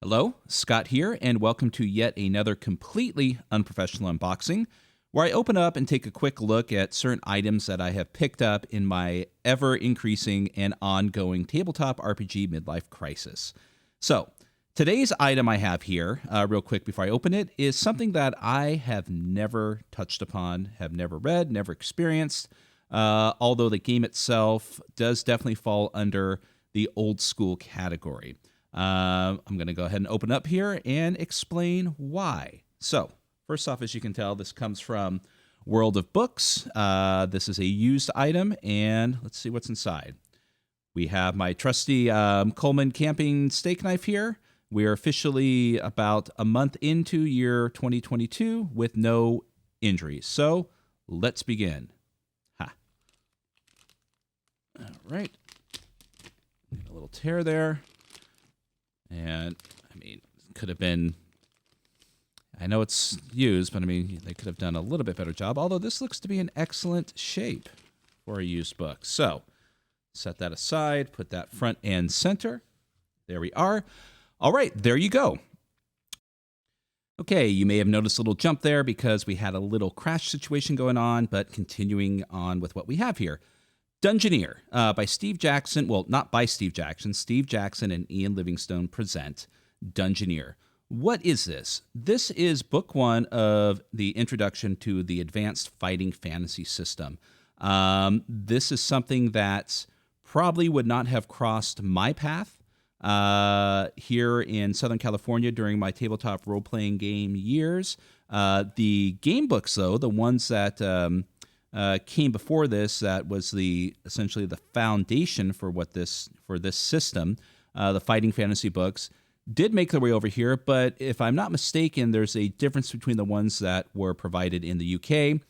Hello, Scott here, and welcome to yet another completely unprofessional unboxing, where I open up and take a quick look at certain items that I have picked up in my ever-increasing and ongoing tabletop RPG midlife crisis. So, today's item I have here, real quick before I open it, is something that I have never touched upon, have never read, never experienced, although the game itself does definitely fall under the old school category. I'm going to go ahead and open up here and explain why. So, first off, as you can tell, this comes from World of Books. This is a used item, and let's see what's inside. We have my trusty Coleman camping steak knife here. We are officially about a month into year 2022 with no injuries. So, let's begin. Ha. All right. A little tear there. And, I mean, could have been, I know it's used, but I mean, they could have done a little bit better job, although this looks to be in excellent shape for a used book. So, set that aside, put that front and center. There we are. All right, there you go. Okay, you may have noticed a little jump there because we had a little crash situation going on, but continuing on with what we have here. Dungeoneer by Steve Jackson. Well, not by Steve Jackson. Steve Jackson and Ian Livingstone present Dungeoneer. What is this? This is book one of the introduction to the advanced fighting fantasy system. This is something that probably would not have crossed my path here in Southern California during my tabletop role-playing game years. The game books, though, the ones that came before this, that was essentially the foundation for this system. The fighting fantasy books did make their way over here, but if I'm not mistaken, there's a difference between the ones that were provided in the UK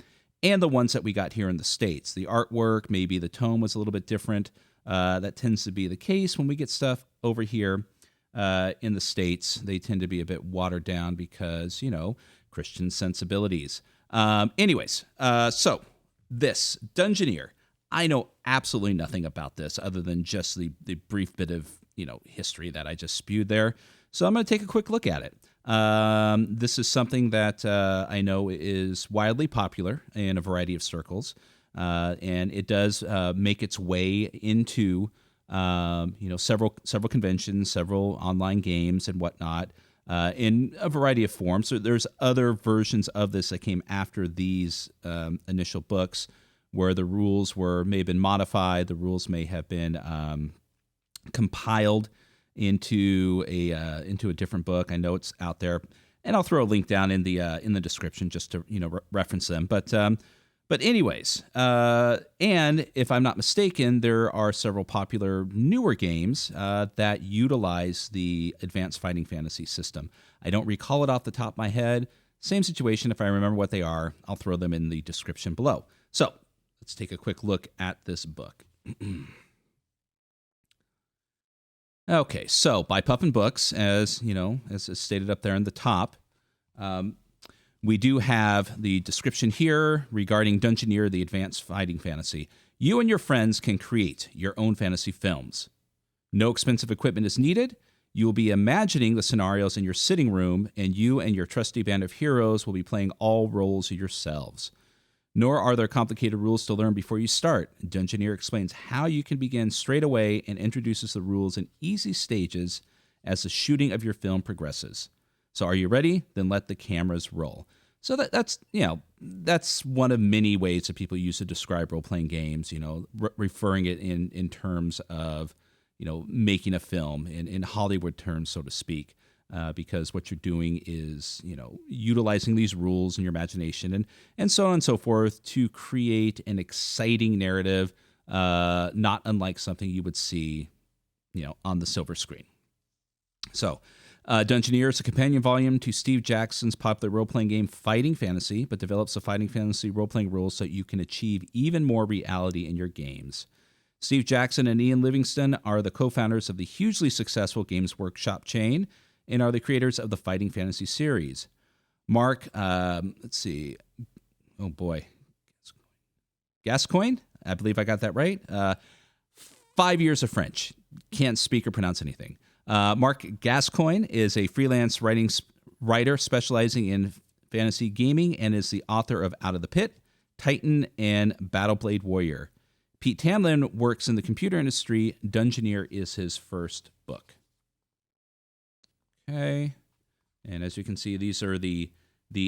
and the ones that we got here in the States. The artwork, maybe the tone was a little bit different. That tends to be the case when we get stuff over here in the States. They tend to be a bit watered down because, Christian sensibilities. So this Dungeoneer, I know absolutely nothing about this other than just the brief bit of history that I just spewed there. So I'm going to take a quick look at it. This is something that I know is widely popular in a variety of circles, and it does make its way into several conventions, several online games, and whatnot. In a variety of forms. So there's other versions of this that came after these initial books where the rules may have been modified. The rules may have been compiled into a different book. I know it's out there, and I'll throw a link down in the description just to reference them. But anyways, and if I'm not mistaken, there are several popular newer games that utilize the advanced fighting fantasy system. I don't recall it off the top of my head. Same situation. If I remember what they are, I'll throw them in the description below. So let's take a quick look at this book. Okay, so by Puffin Books, as stated up there in the top. We do have the description here regarding Dungeoneer, the advanced fighting fantasy. You and your friends can create your own fantasy films. No expensive equipment is needed. You will be imagining the scenarios in your sitting room, and you and your trusty band of heroes will be playing all roles yourselves. Nor are there complicated rules to learn before you start. Dungeoneer explains how you can begin straight away and introduces the rules in easy stages as the shooting of your film progresses. So are you ready? Then let the cameras roll. So that's one of many ways that people use to describe role-playing games, referring it in terms of, making a film in Hollywood terms, so to speak, because what you're doing is, utilizing these rules in your imagination and so on and so forth to create an exciting narrative, not unlike something you would see, on the silver screen. So, Dungeoneer is a companion volume to Steve Jackson's popular role-playing game Fighting Fantasy, but develops the fighting fantasy role-playing rules so you can achieve even more reality in your games. Steve Jackson and Ian Livingstone are the co-founders of the hugely successful Games Workshop chain and are the creators of the Fighting Fantasy series. Mark, let's see, oh boy, Gascoigne, I believe I got that right. 5 years of French, can't speak or pronounce anything. Mark Gascoigne is a freelance writer specializing in fantasy gaming and is the author of Out of the Pit, Titan, and Battleblade Warrior. Pete Tamlin works in the computer industry. Dungeoneer is his first book. Okay. And as you can see, these are the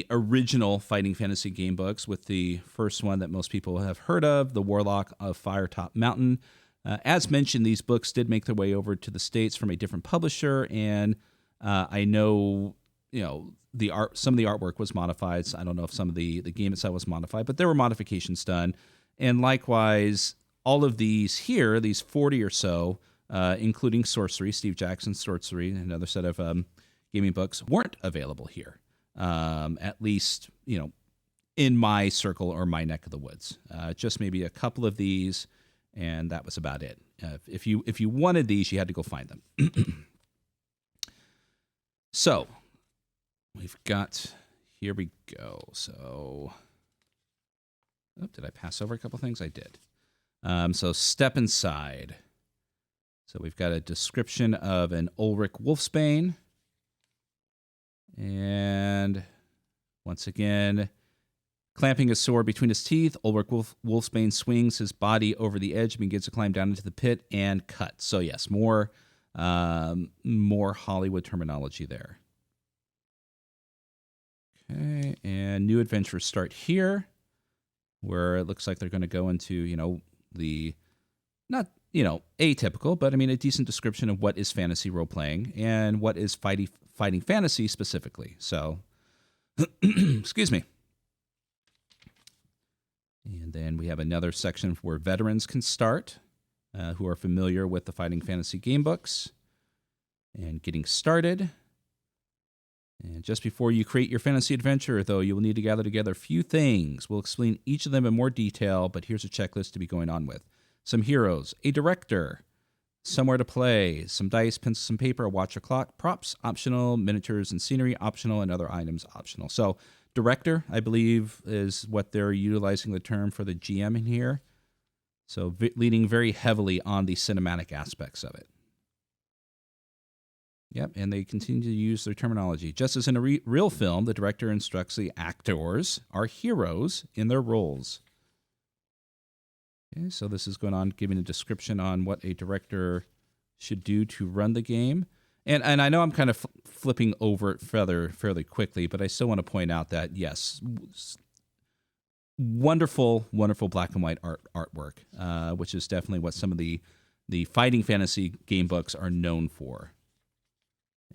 original fighting fantasy game books, with the first one that most people have heard of, The Warlock of Firetop Mountain. As mentioned, these books did make their way over to the States from a different publisher, and I know, some of the artwork was modified. So I don't know if some of the game itself was modified, but there were modifications done. And likewise, all of these here, these 40 or so, including Sorcery, Steve Jackson's Sorcery, another set of gaming books, weren't available here, at least, in my circle or my neck of the woods. Just maybe a couple of these, and that was about it. If you wanted these, you had to go find them. So we've got, here we go. So, did I pass over a couple things? I did. So step inside. So we've got a description of an Ulrich Wolfsbane. And once again, clamping his sword between his teeth, Ulrich Wolfsbane swings his body over the edge and begins to climb down into the pit and cut. So yes, more Hollywood terminology there. Okay, and new adventures start here, where it looks like they're going to go into, the, not, atypical, but I mean a decent description of what is fantasy role-playing and what is fighting fantasy specifically. So, excuse me. And then we have another section where veterans can start, who are familiar with the fighting fantasy game books, and getting started. And just before you create your fantasy adventure, though, you will need to gather together a few things. We'll explain each of them in more detail, but here's a checklist to be going on with. Some heroes, a director, somewhere to play, some dice, pencil, some paper, a watch or clock, props, optional, miniatures and scenery, optional, and other items, optional. So director, I believe, is what they're utilizing the term for the GM in here. So leaning very heavily on the cinematic aspects of it. Yep, and they continue to use their terminology. Just as in a real film, the director instructs the actors, our heroes, in their roles. Okay, so this is going on, giving a description on what a director should do to run the game. And I know I'm kind of flipping over it fairly quickly, but I still want to point out that, yes, wonderful, wonderful black and white artwork, which is definitely what some of the fighting fantasy game books are known for.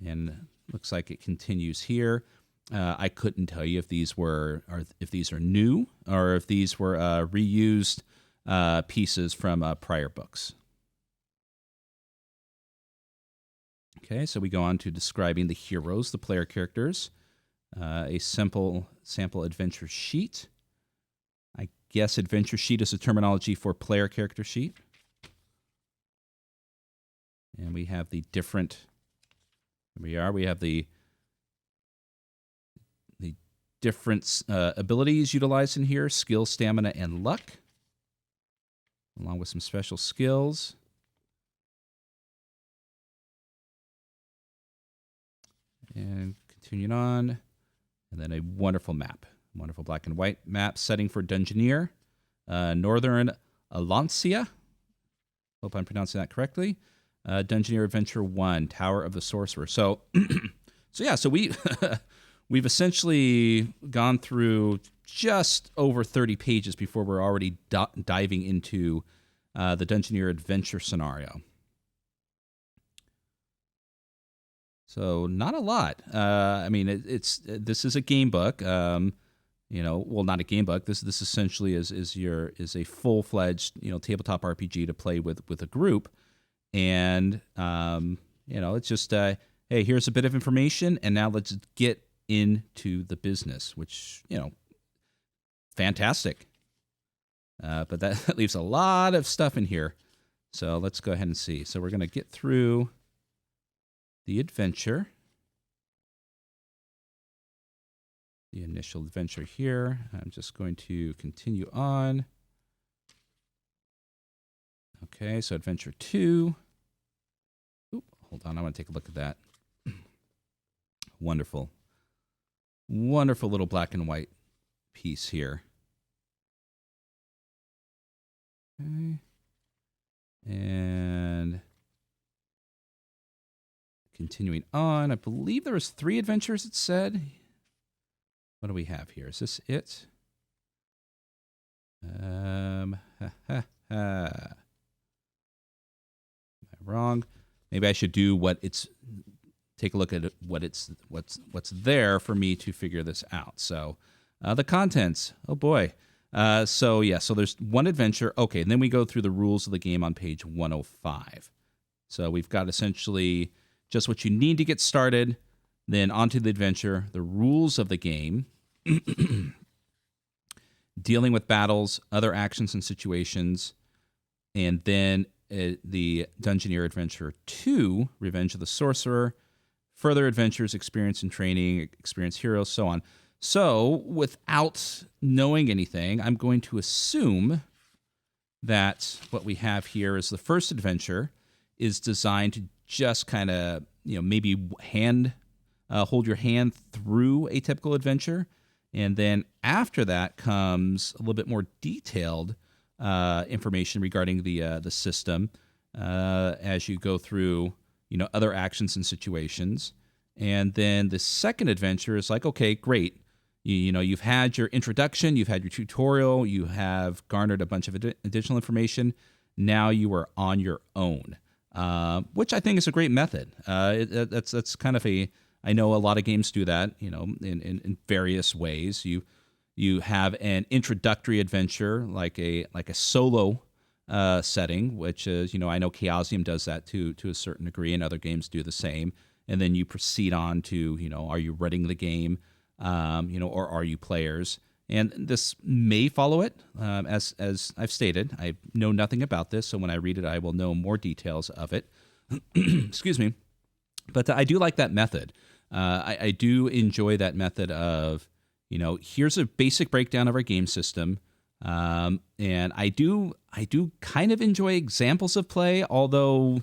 And looks like it continues here. I couldn't tell you if these are new or if these were reused pieces from prior books. Okay, so we go on to describing the heroes, the player characters. A simple sample adventure sheet. I guess adventure sheet is a terminology for player character sheet. And we have the different. We have the different abilities utilized in here: skill, stamina, and luck, along with some special skills. And continuing on, and then a wonderful map, wonderful black and white map setting for Dungeoneer, Northern Alancia. Hope I'm pronouncing that correctly. Dungeoneer Adventure 1, Tower of the Sorcerer. So, so we've essentially gone through just over 30 pages before we're already diving into the Dungeoneer Adventure scenario. So not a lot. I mean, this is a game book. Well, not a game book. This essentially is a full-fledged tabletop RPG to play with a group. And, it's just, hey, here's a bit of information, and now let's get into the business, which, fantastic. But that leaves a lot of stuff in here. So let's go ahead and see. So we're going to get through the adventure, the initial adventure here. I'm just going to continue on. Okay, so Adventure 2. Oop, hold on. I want to take a look at that. Wonderful. Wonderful little black and white piece here. Okay. And continuing on, I believe there was 3 adventures, it said. What do we have here? Is this it? Am I wrong? Maybe I should do take a look at what's there for me to figure this out. So the contents, oh boy. So there's 1 adventure. Okay, and then we go through the rules of the game on page 105. So we've got essentially just what you need to get started, then onto the adventure, the rules of the game, dealing with battles, other actions and situations, and then the Dungeoneer Adventure 2, Revenge of the Sorcerer, further adventures, experience and training, experience heroes, so on. So, without knowing anything, I'm going to assume that what we have here is the first adventure is designed to just kind of, maybe hold your hand through a typical adventure. And then after that comes a little bit more detailed information regarding the system as you go through, other actions and situations. And then the second adventure is like, okay, great. You've had your introduction, you've had your tutorial, you have garnered a bunch of additional information. Now you are on your own, which I think is a great method. That's kind of I know a lot of games do that, in various ways. You have an introductory adventure like a solo setting, which is, I know Chaosium does that to a certain degree, and other games do the same. And then you proceed on to, are you running the game, or are you players? And this may follow it, as I've stated. I know nothing about this, so when I read it, I will know more details of it. Excuse me. But I do like that method. I do enjoy that method of, here's a basic breakdown of our game system. And I do kind of enjoy examples of play, although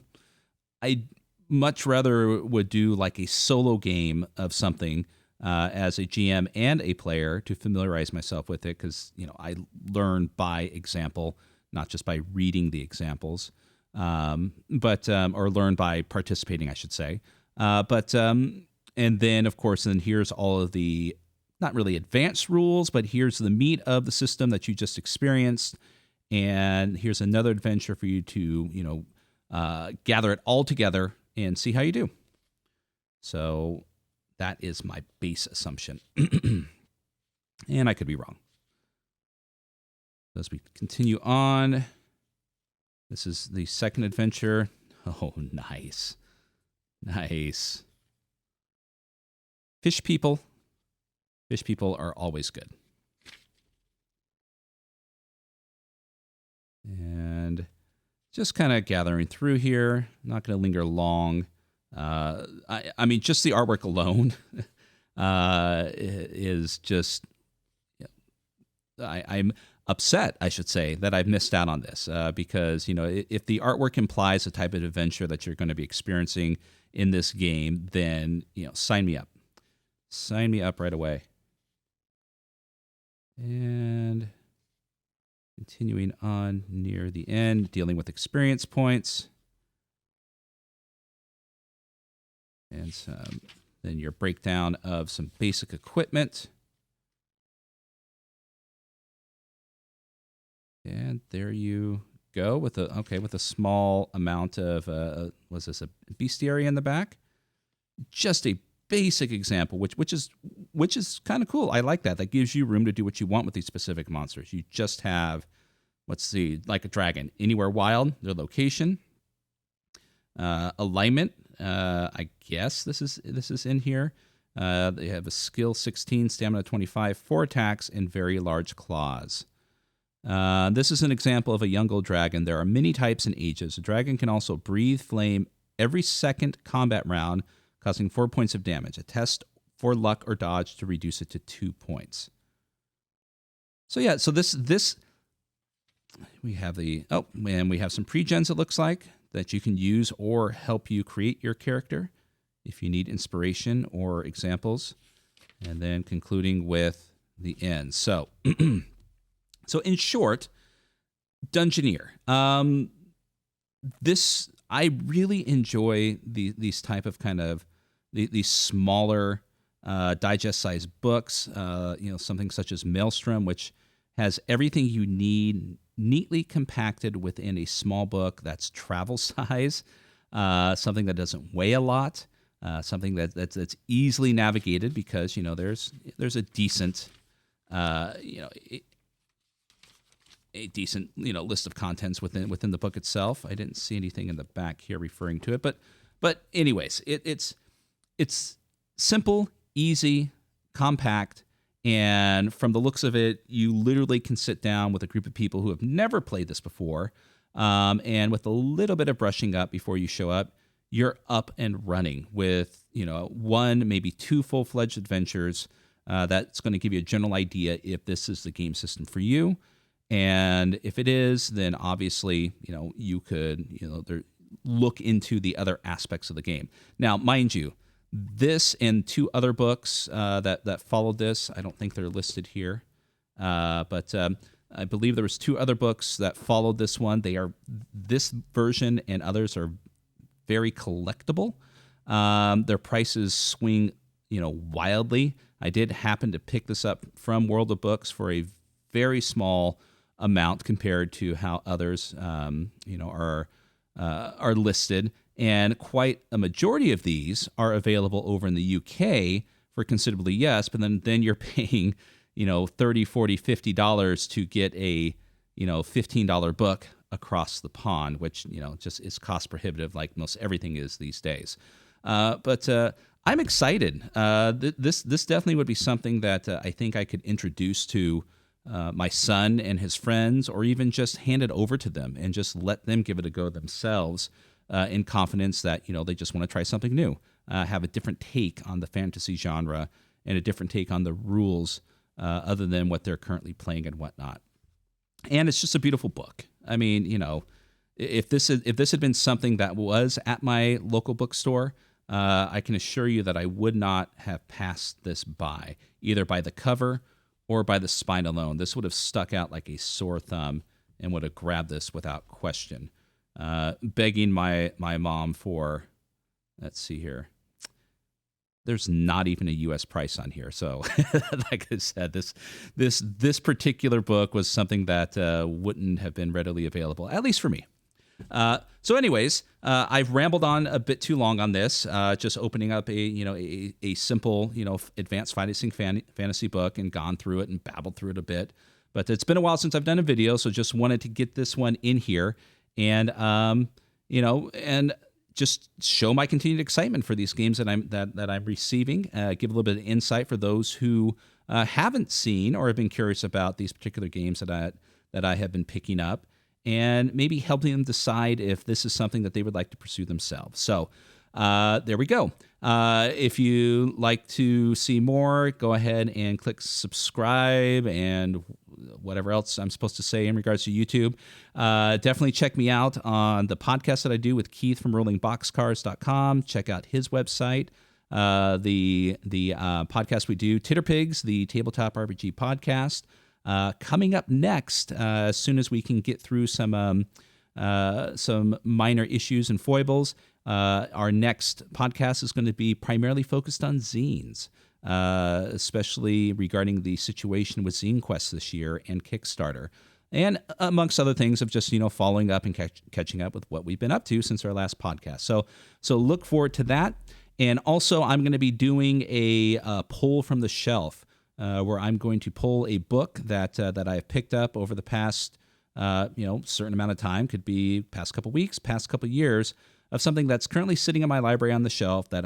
I much rather would do like a solo game of something as a GM and a player to familiarize myself with it, because I learn by example, not just by reading the examples, but or learn by participating, I should say. And then of course, here's all of the not really advanced rules, but here's the meat of the system that you just experienced, and here's another adventure for you to gather it all together and see how you do. So that is my base assumption. And I could be wrong. As we continue on, this is the second adventure. Oh, nice. Nice. Fish people. Fish people are always good. And just kind of gathering through here. Not going to linger long. I mean, just the artwork alone is just. I'm upset, I should say, that I've missed out on this because if the artwork implies the type of adventure that you're going to be experiencing in this game, then sign me up. Sign me up right away. And continuing on near the end, dealing with experience points. And then your breakdown of some basic equipment. And there you go with a small amount of was this a bestiary in the back? Just a basic example, which is kind of cool. I like that. That gives you room to do what you want with these specific monsters. You just have, let's see, like a dragon, anywhere wild, their location, alignment. I guess this is in here. They have a skill 16, stamina 25, 4 attacks, and very large claws. This is an example of a young gold dragon. There are many types and ages. A dragon can also breathe flame every second combat round, causing 4 points of damage. A test for luck or dodge to reduce it to 2 points. So this we have we have some pre-gens, it looks like. that you can use or help you create your character if you need inspiration or examples, and then concluding with the end. So, so in short, Dungeoneer. This I really enjoy these type of kind of these smaller digest-sized books. Something such as Maelstrom, which has everything you need neatly compacted within a small book that's travel size. Something that doesn't weigh a lot. Something that's easily navigated because there's a decent a decent list of contents within the book itself. I didn't see anything in the back here referring to it, but anyways, it's simple, easy, compact, and from the looks of it, you literally can sit down with a group of people who have never played this before, and with a little bit of brushing up before you show up, you're up and running with one, maybe two full-fledged adventures. That's going to give you a general idea if this is the game system for you. And if it is, then obviously, you could, look into the other aspects of the game. Now, mind you, this and two other books that followed this, I don't think they're listed here, but I believe there was two other books that followed this one. This version and others are very collectible. Their prices swing, wildly. I did happen to pick this up from World of Books for a very small amount compared to how others, are listed, and quite a majority of these are available over in the UK for considerably less. But then you're paying, $30, $40, $50 to get a, $15 book across the pond, which just is cost prohibitive, like most everything is these days. But I'm excited. This definitely would be something that I think I could introduce to my son and his friends, or even just hand it over to them and just let them give it a go themselves in confidence that, they just want to try something new, have a different take on the fantasy genre and a different take on the rules other than what they're currently playing and whatnot. And it's just a beautiful book. I mean, if this had been something that was at my local bookstore, I can assure you that I would not have passed this by, either by the cover or by the spine alone. This would have stuck out like a sore thumb and would have grabbed this without question. Begging my mom for, let's see here. There's not even a U.S. price on here. So like I said, this particular book was something that wouldn't have been readily available, at least for me. So anyways, I've rambled on a bit too long on this, just opening up a simple, advanced fantasy book and gone through it and babbled through it a bit. But it's been a while since I've done a video, so just wanted to get this one in here and, and just show my continued excitement for these games that I'm receiving, give a little bit of insight for those who haven't seen or have been curious about these particular games that I have been picking up, and maybe helping them decide if this is something that they would like to pursue themselves. So there we go. If you like to see more, go ahead and click subscribe and whatever else I'm supposed to say in regards to YouTube. Definitely check me out on the podcast that I do with Keith from rollingboxcars.com. Check out his website. The podcast we do, Titterpigs, the tabletop RPG podcast. Coming up next, as soon as we can get through some minor issues and foibles, our next podcast is going to be primarily focused on zines, especially regarding the situation with Zine Quest this year and Kickstarter, and amongst other things of just following up and catching up with what we've been up to since our last podcast. So look forward to that, and also I'm going to be doing a pull from the shelf. Where I'm going to pull a book that I've picked up over the past, certain amount of time, could be past couple weeks, past couple years, of something that's currently sitting in my library on the shelf that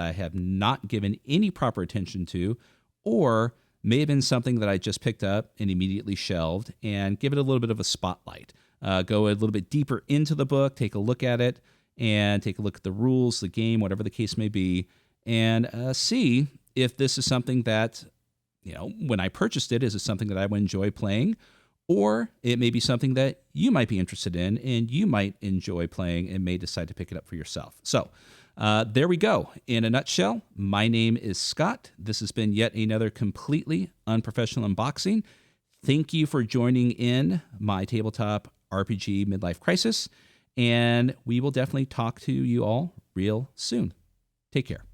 I have not given any proper attention to, or may have been something that I just picked up and immediately shelved, and give it a little bit of a spotlight. Go a little bit deeper into the book, take a look at it, and take a look at the rules, the game, whatever the case may be, and see if this is something that, when I purchased it, is it something that I would enjoy playing, Or it may be something that you might be interested in and you might enjoy playing and may decide to pick it up for yourself. So there we go. In a nutshell, my name is Scott. This has been yet another completely unprofessional unboxing. Thank you for joining in my tabletop RPG midlife crisis, and we will definitely talk to you all real soon. Take care.